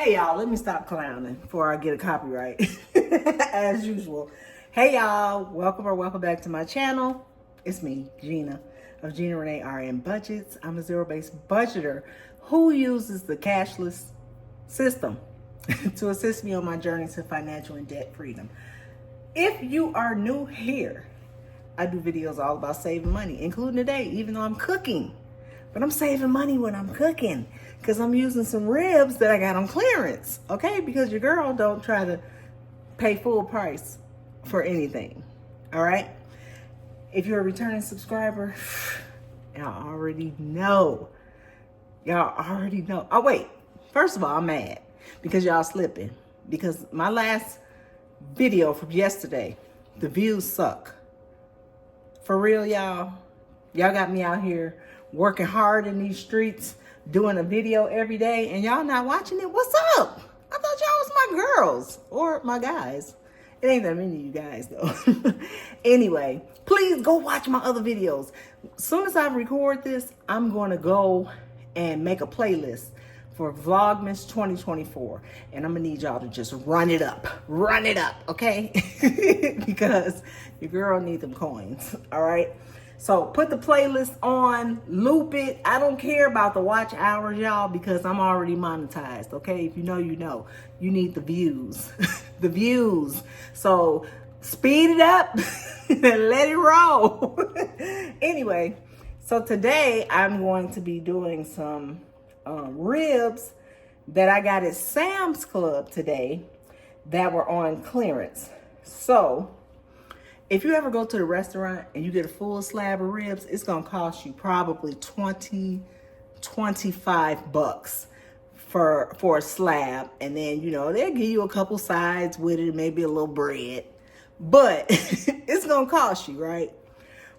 Hey y'all, let me stop clowning before I get a copyright as usual. Hey y'all, welcome back to my channel. It's me, Gina of Gina Renae RN Budgets. I'm a zero-based budgeter who uses the cashless system to assist me on my journey to financial and debt freedom. If you are new here, I do videos all about saving money, including today, even though I'm cooking. But I'm saving money when I'm cooking because I'm using some ribs that I got on clearance, okay? Because your girl don't try to pay full price for anything, all right? If you're a returning subscriber, y'all already know. Oh, wait. First of all, I'm mad because y'all slipping. Because my last video from yesterday, the views suck. For real, y'all. Y'all got me out here working hard in these streets, doing a video every day, and y'all not watching it. What's up? I thought y'all was my girls or my guys. It ain't that many of you guys though. Anyway, please go watch my other videos. As soon as I record this, I'm going to go and make a playlist for Vlogmas 2024. And I'm gonna need y'all to just run it up, okay? Because your girl need them coins, all right? So put the playlist on, loop it. I don't care about the watch hours, y'all, because I'm already monetized, okay? If you know, you know. You need the views, the views. So speed it up and let it roll. Anyway, so today I'm going to be doing some ribs that I got at Sam's Club today that were on clearance. So if you ever go to the restaurant and you get a full slab of ribs, it's gonna cost you probably $25 for a slab. And then, you know, they'll give you a couple sides with it, maybe a little bread, but it's gonna cost you, right?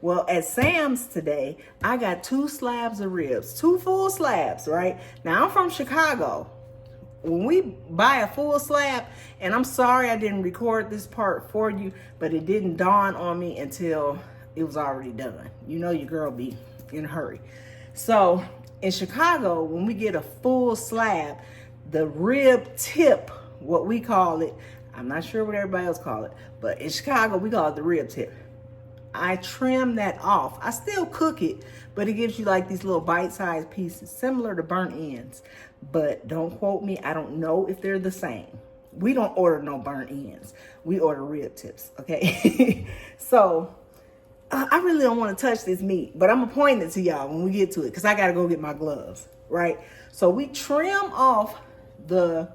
Well, at Sam's today, I got 2 slabs of ribs, 2 full slabs, right? Now, I'm from Chicago. When we buy a full slab, and I'm sorry I didn't record this part for you, but it didn't dawn on me until it was already done. You know your girl be in a hurry. So in Chicago, when we get a full slab, the rib tip, what we call it, I'm not sure what everybody else call it, but in Chicago, we call it the rib tip. I trim that off. I still cook it, but it gives you like these little bite-sized pieces, similar to burnt ends. But don't quote me. I don't know if they're the same. We don't order no burnt ends. We order rib tips, okay? So I really don't want to touch this meat, but I'm going to point it to y'all when we get to it because I got to go get my gloves, right? So we trim off the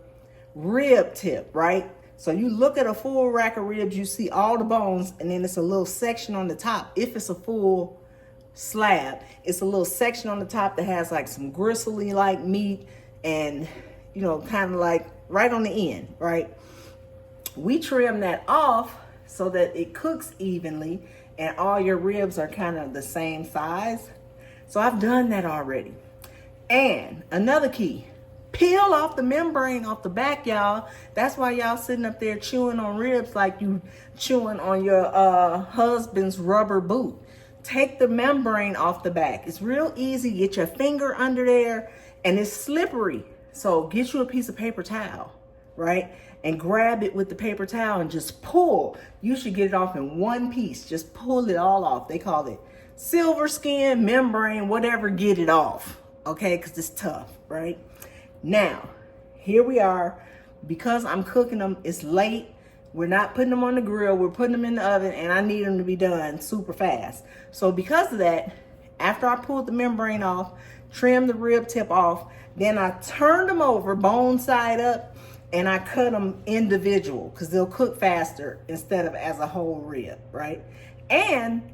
rib tip, right? So you look at a full rack of ribs, you see all the bones, and then it's a little section on the top. If it's a full slab, it's a little section on the top that has like some gristly like meat and, you know, kind of like right on the end, right? We trim that off so that it cooks evenly and all your ribs are kind of the same size. So I've done that already. And another key, peel off the membrane off the back, y'all. That's why y'all sitting up there chewing on ribs like you chewing on your husband's rubber boot. Take the membrane off the back. It's real easy. Get your finger under there and it's slippery. So get you a piece of paper towel, right? And grab it with the paper towel and just pull. You should get it off in one piece. Just pull it all off. They call it silver skin, membrane, whatever, get it off, okay? Because it's tough, right? Now, here we are. Because I'm cooking them, it's late. We're not putting them on the grill. We're putting them in the oven, and I need them to be done super fast. So because of that, after I pulled the membrane off, trimmed the rib tip off, then I turned them over bone side up, and I cut them individual because they'll cook faster instead of as a whole rib, right? And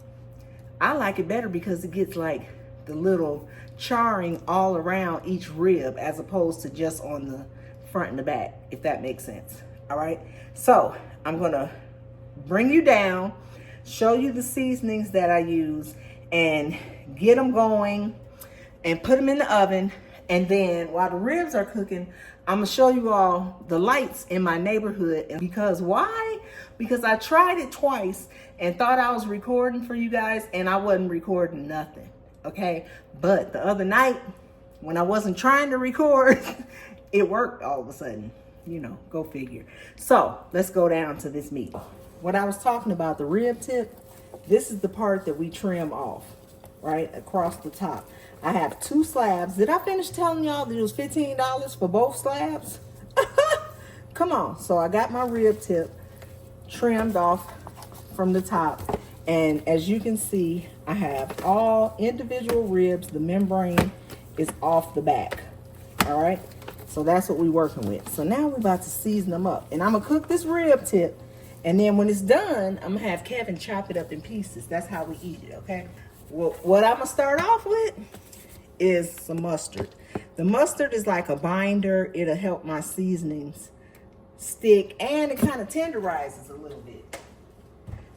I like it better because it gets like the little charring all around each rib as opposed to just on the front and the back, if that makes sense. All right, so I'm gonna bring you down, show you the seasonings that I use and get them going and put them in the oven. And then while the ribs are cooking, I'm gonna show you all the lights in my neighborhood. And because why? Because I tried it twice and thought I was recording for you guys and I wasn't recording nothing. Okay, but the other night when I wasn't trying to record, it worked all of a sudden. You know, go figure. So let's go down to this meat. What I was talking about, the rib tip, this is the part that we trim off, right, across the top. I have 2 slabs. Did I finish telling y'all that it was $15 for both slabs? Come on. So I got my rib tip trimmed off from the top. And as you can see, I have all individual ribs. The membrane is off the back. All right. So that's what we're working with. So now we're about to season them up. And I'm going to cook this rib tip. And then when it's done, I'm going to have Kevin chop it up in pieces. That's how we eat it, okay? Well, what I'm going to start off with is some mustard. The mustard is like a binder. It'll help my seasonings stick. And it kind of tenderizes a little bit.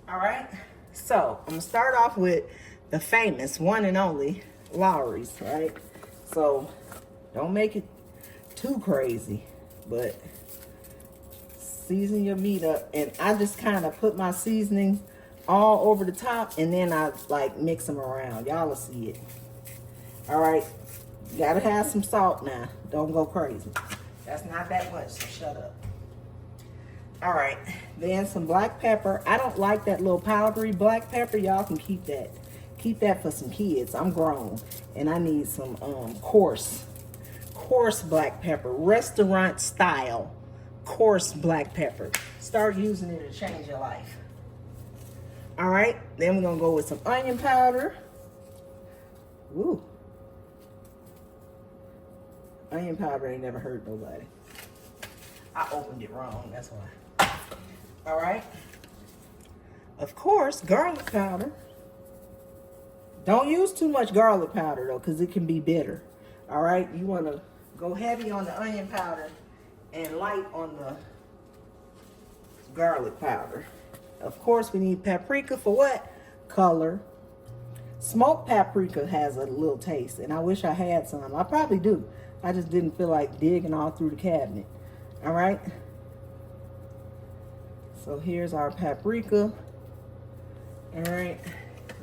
All right? So I'm going to start off with the famous one and only Lawry's, right? So don't make it too crazy, but season your meat up. And I just kind of put my seasonings all over the top, and then I like mix them around. Y'all will see it. All right, gotta have some salt now. Don't go crazy. That's not that much, so shut up. All right, then some black pepper. I don't like that little powdery black pepper. Y'all can keep that. Keep that for some kids. I'm grown, and I need some coarse black pepper, restaurant style coarse black pepper. Start using it to change your life. All right, then we're gonna go with some onion powder. Ooh, onion powder ain't never hurt nobody. I opened it wrong, that's why. All right, of course, garlic powder. Don't use too much garlic powder though, because it can be bitter. All right, you want to go heavy on the onion powder and light on the garlic powder. Of course, we need paprika for what? Color. Smoked paprika has a little taste, and I wish I had some. I probably do. I just didn't feel like digging all through the cabinet. All right. So here's our paprika. All right.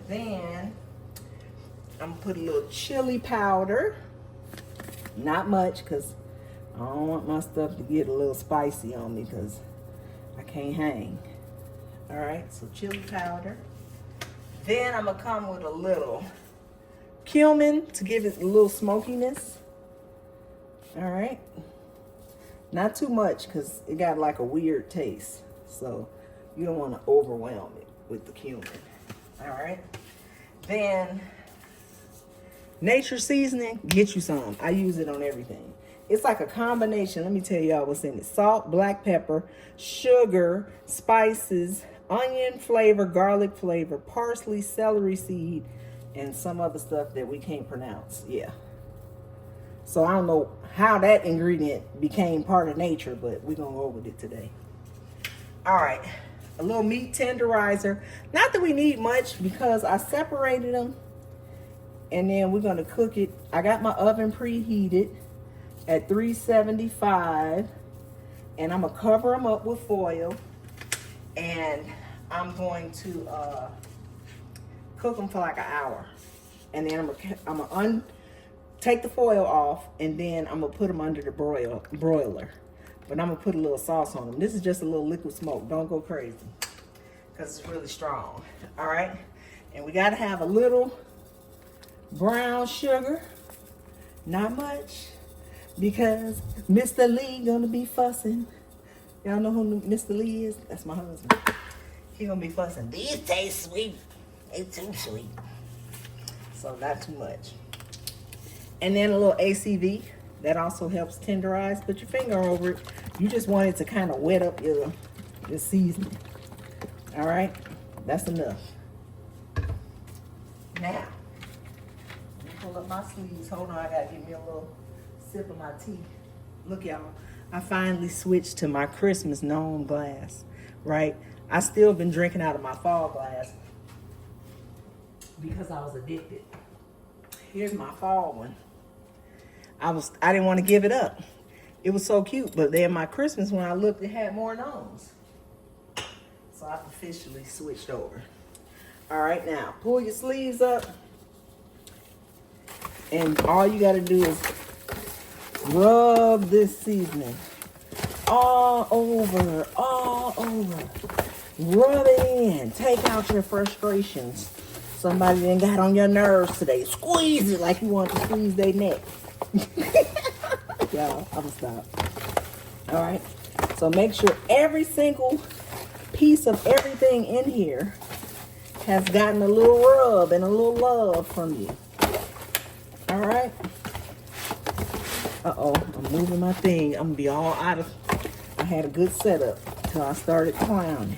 Then I'm gonna put a little chili powder. Not much, because I don't want my stuff to get a little spicy on me, because I can't hang. All right, so chili powder. Then I'm going to come with a little cumin to give it a little smokiness. All right. Not too much, because it got like a weird taste. So you don't want to overwhelm it with the cumin. All right. Then nature seasoning, get you some. I use it on everything. It's like a combination. Let me tell y'all what's in it. Salt, black pepper, sugar, spices, onion flavor, garlic flavor, parsley, celery seed, and some other stuff that we can't pronounce. Yeah. So I don't know how that ingredient became part of nature, but we're going to go with it today. All right. A little meat tenderizer. Not that we need much, because I separated them. And then we're going to cook it. I got my oven preheated at 375. And I'm going to cover them up with foil. And I'm going to cook them for like an hour. And then I'm going to take the foil off. And then I'm going to put them under the broiler. But I'm going to put a little sauce on them. This is just a little liquid smoke. Don't go crazy, because it's really strong. All right. And we got to have a little brown sugar, not much, because Mr. Lee gonna be fussing. Y'all know who Mr. Lee is? That's my husband. He gonna be fussing. These taste sweet. They too sweet. So not too much. And then a little ACV. That also helps tenderize. Put your finger over it. You just want it to kind of wet up your seasoning. All right, that's enough. Now, pull up my sleeves. Hold on, I gotta give me a little sip of my tea. Look, y'all, I finally switched to my Christmas gnome glass, right? I still been drinking out of my fall glass because I was addicted. Here's my fall one. I didn't want to give it up. It was so cute, but then my Christmas one, I looked, it had more gnomes. So I officially switched over. All right, now pull your sleeves up. And all you got to do is Rub this seasoning all over, all over. Rub it in. Take out your frustrations. Somebody done got on your nerves today. Squeeze it like you want to squeeze their neck. Y'all, I'm gonna stop. All right. So make sure every single piece of everything in here has gotten a little rub and a little love from you. All right. Uh-oh, I'm moving my thing. I'm gonna be all out of, I had a good setup till I started clowning.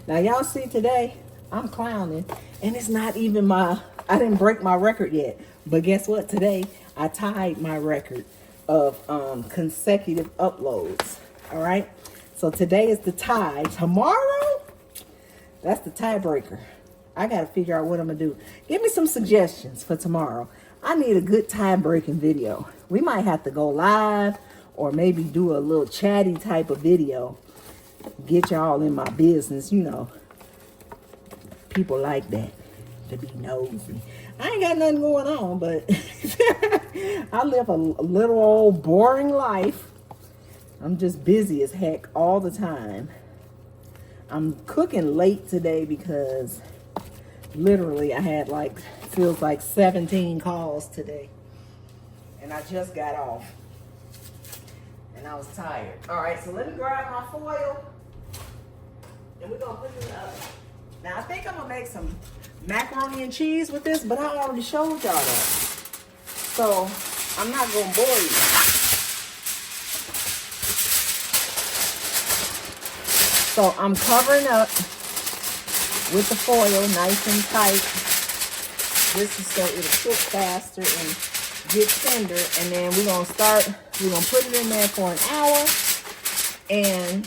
Now y'all see today, I'm clowning and it's not even I didn't break my record yet. But guess what? Today, I tied my record of consecutive uploads. All right. So today is the tie. Tomorrow, that's the tiebreaker. I got to figure out what I'm going to do. Give me some suggestions for tomorrow. I need a good tie-breaking video. We might have to go live or maybe do a little chatty type of video. Get y'all in my business, you know. People like that, to be nosy. I ain't got nothing going on, but I live a little old boring life. I'm just busy as heck all the time. I'm cooking late today because literally I had feels like 17 calls today. And I just got off. And I was tired. All right, so let me grab my foil. And we're gonna put it in the oven. Now I think I'm gonna make some macaroni and cheese with this, but I already showed y'all that. So I'm not gonna bore you. So I'm covering up with the foil nice and tight. This is so it'll cook faster and get tender. And then we're gonna put it in there for an hour. And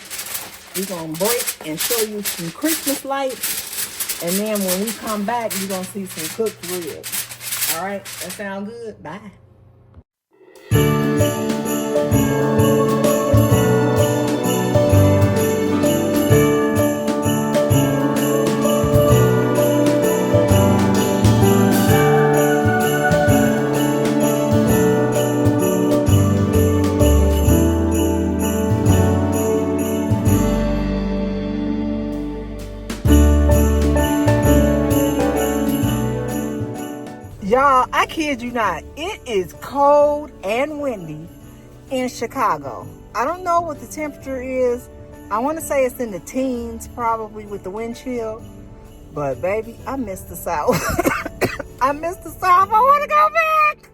we're gonna break and show you some Christmas lights. And then when we come back, you're gonna see some cooked ribs. All right, that sound good? Bye. Y'all, I kid you not, it is cold and windy in Chicago. I don't know what the temperature is. I want to say it's in the teens probably with the wind chill. But baby, I miss the South. I miss the South. I want to go back.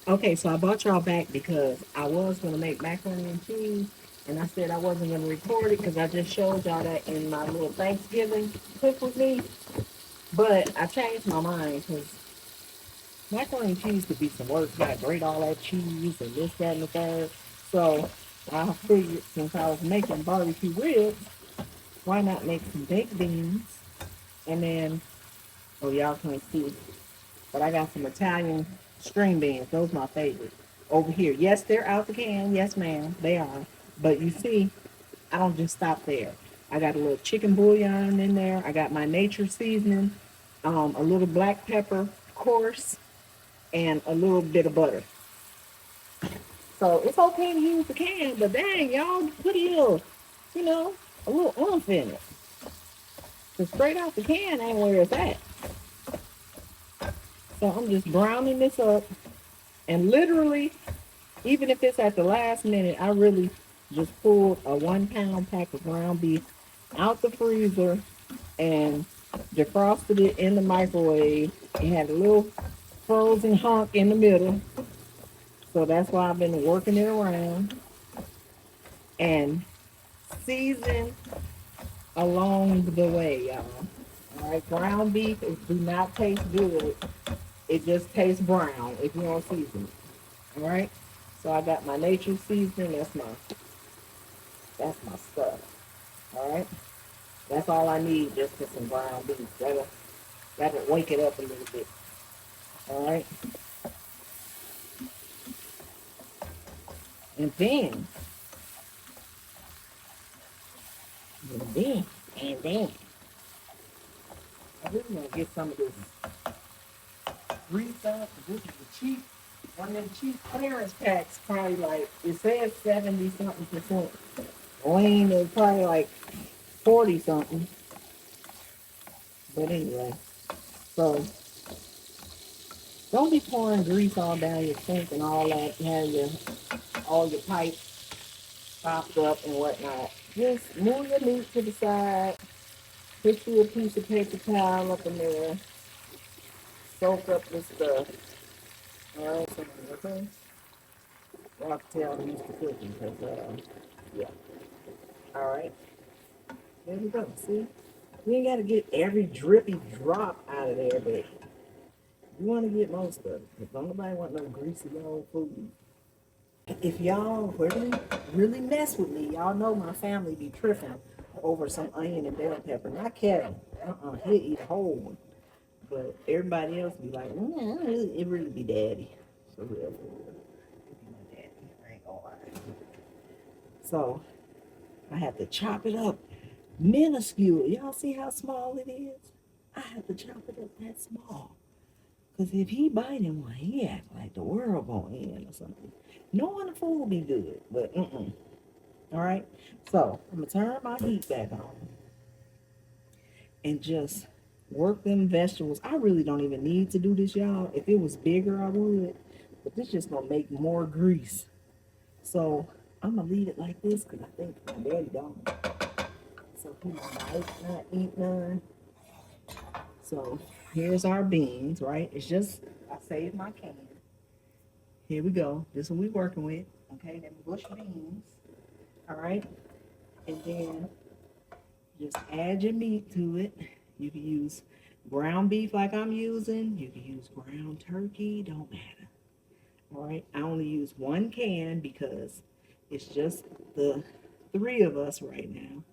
Okay, so I brought y'all back because I was going to make macaroni and cheese, and I said I wasn't going to record it because I just showed y'all that in my little Thanksgiving cook with me. But I changed my mind because macaroni and cheese could be some work. You gotta grate all that cheese and this, that, and the third. So I figured since I was making barbecue ribs, why not make some baked beans? And then, oh, y'all can't see, but I got some Italian string beans. Those are my favorite. Over here. Yes, they're out the can. Yes, ma'am, they are. But you see, I don't just stop there. I got a little chicken bouillon in there. I got my nature seasoning, a little black pepper, of course, and a little bit of butter. So it's okay to use the can, but dang, y'all put a little, a little oomph in it. So straight out the can ain't where it's at. So I'm just browning this up. And literally, even if it's at the last minute, I really just pulled a 1 pound pack of ground beef out the freezer and defrosted it in the microwave. It had a little frozen hunk in the middle. So that's why I've been working it around. And season along the way, y'all. All right, ground beef do not taste good. It just tastes brown if you don't season it. All right. So I got my nature seasoning. That's my stuff. All right. That's all I need just for some ground beef. That'll wake it up a little bit. All right. And then, and then, and then, I really want to get some of this grease up. This is the cheap, one of them cheap clearance packs, probably like, it says 70 something percent. Lean is probably like 40 something. But anyway, so don't be pouring grease all down your sink and all that, and have all your pipes stopped up and whatnot. Just move your meat to the side, put you a piece of paper towel up in there, soak up this stuff. All right, so okay. Well, I can tell I'm used to cooking because, yeah. All right, there we go. See, you ain't got to get every drippy drop out of there, but you want to get most of it. If nobody want no greasy old food. If y'all really mess with me, y'all know my family be tripping over some onion and bell pepper. Not Kevin. He'll eat a whole one. But everybody else be like, it really be daddy. For real. It be my daddy. I ain't gonna lie. So, I have to chop it up minuscule. Y'all see how small it is? I have to chop it up that small. Because if he biting one, he act like the world gonna end or something. Knowing the food will be good, but All right, so I'm gonna turn my heat back on and just work them vegetables. I really don't even need to do this, y'all. If it was bigger, I would, but this just gonna make more grease. So I'm gonna leave it like this because I think my daddy don't. So he might not eat none. So here's our beans, right? It's just, I saved my can. Here we go. This is what we're working with. Okay, then bush beans. All right. And then just add your meat to it. You can use ground beef like I'm using. You can use ground turkey. Don't matter. All right. I only use one can because it's just the three of us right now.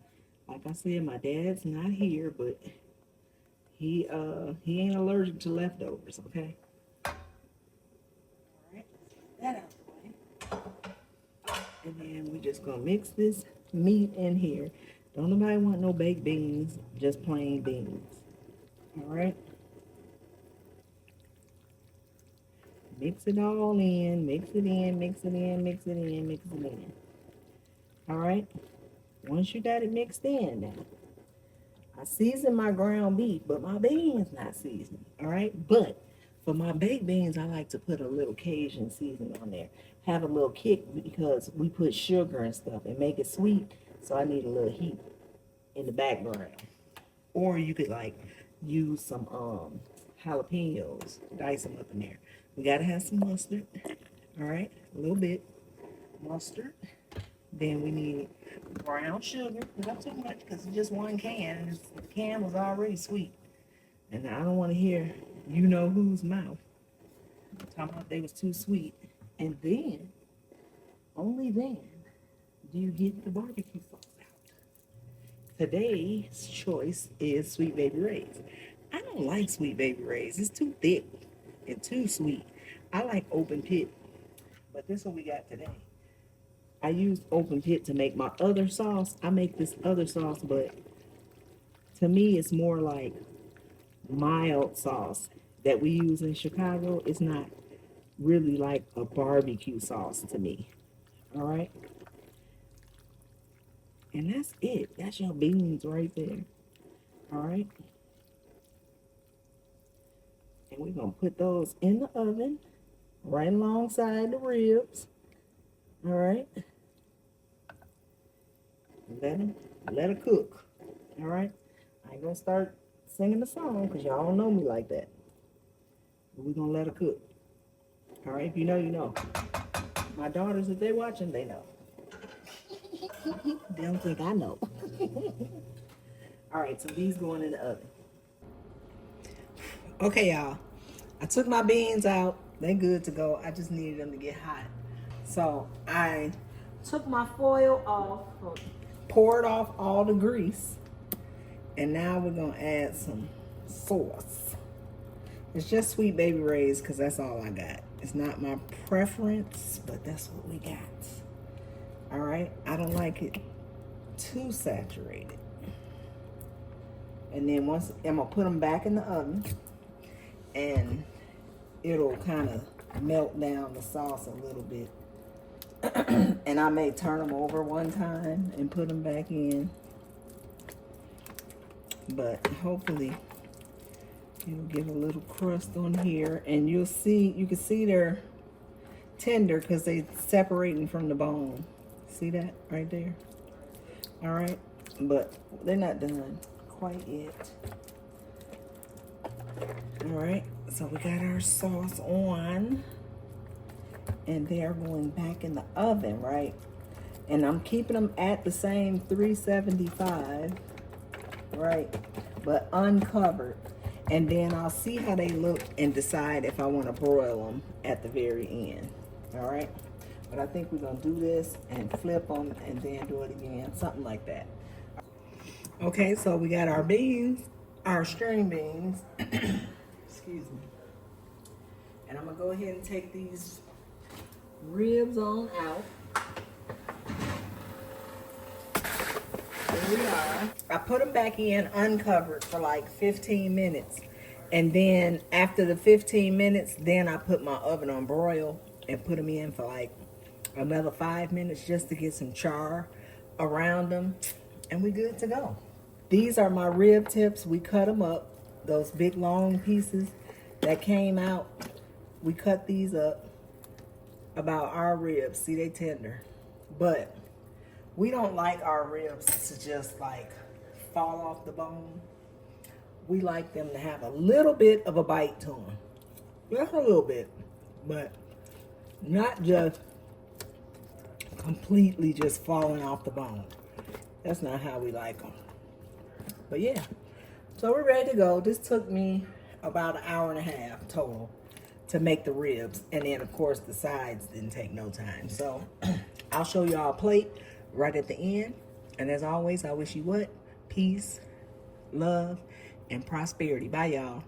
Like I said, my dad's not here, but he ain't allergic to leftovers, okay? All right, that out the way. And then we just gonna mix this meat in here. Don't nobody want no baked beans, just plain beans. All right. Mix it all in, mix it in, mix it in, mix it in, mix it in. All right. Once you got it mixed in now, I season my ground beef, but my beans not seasoned, all right? But for my baked beans, I like to put a little Cajun seasoning on there. Have a little kick because we put sugar and stuff and make it sweet, so I need a little heat in the background. Or you could like use some jalapenos, dice them up in there. We gotta have some mustard, all right? A little bit mustard. Then we need brown sugar, not too much because it's just one can, and the can was already sweet. And I don't want to hear you know whose mouth talking about they was too sweet. And then, only then, do you get the barbecue sauce out. Today's choice is Sweet Baby Ray's. I don't like Sweet Baby Ray's. It's too thick and too sweet. I like open pit, but this is what we got today. I used open pit to make my other sauce. I make this other sauce, but to me, it's more like mild sauce that we use in Chicago. It's not really like a barbecue sauce to me. All right. And that's it. That's your beans right there. All right. And we're going to put those in the oven right alongside the ribs. All right. Let it cook. All right. I ain't gonna start singing the song because y'all don't know me like that. But we're gonna let it cook. All right. If you know, you know. My daughters, if they're watching, they know. They don't think I know. All right. So these going in the oven. Okay, y'all. I took my beans out. They good to go. I just needed them to get hot. So I took my foil off, poured off all the grease, And now we're gonna add some sauce. It's just Sweet Baby Ray's because that's all I got. It's not my preference, but that's what we got. All right, I don't like it too saturated. And then once, I'm gonna put them back in the oven and it'll kind of melt down the sauce a little bit. And I may turn them over one time and put them back in. But hopefully you'll get a little crust on here, and you can see they're tender because they're separating from the bone. See that right there? All right, but they're not done quite yet. All right, so we got our sauce on, and they are going back in the oven, right? And I'm keeping them at the same 375, right? But uncovered. And then I'll see how they look and decide if I want to broil them at the very end. All right, but I think we're gonna do this and flip them and then do it again, something like that. Okay, so we got our beans, our string beans. Excuse me. And I'm gonna go ahead and take these ribs on out. There we are. I put them back in uncovered for like 15 minutes. And then after the 15 minutes, then I put my oven on broil and put them in for like another 5 minutes just to get some char around them. And we good to go. These are my rib tips. We cut them up. Those big long pieces that came out, we cut these up about our ribs. See, they tender. But we don't like our ribs to just like fall off the bone. We like them to have a little bit of a bite to them. Just a little bit, but not just completely just falling off the bone. That's not how we like them. But yeah, so we're ready to go. This took me about an hour and a half total to make the ribs. And then of course the sides didn't take no time. So I'll show y'all a plate right at the end. And as always, I wish you what? Peace, love, and prosperity. Bye, y'all.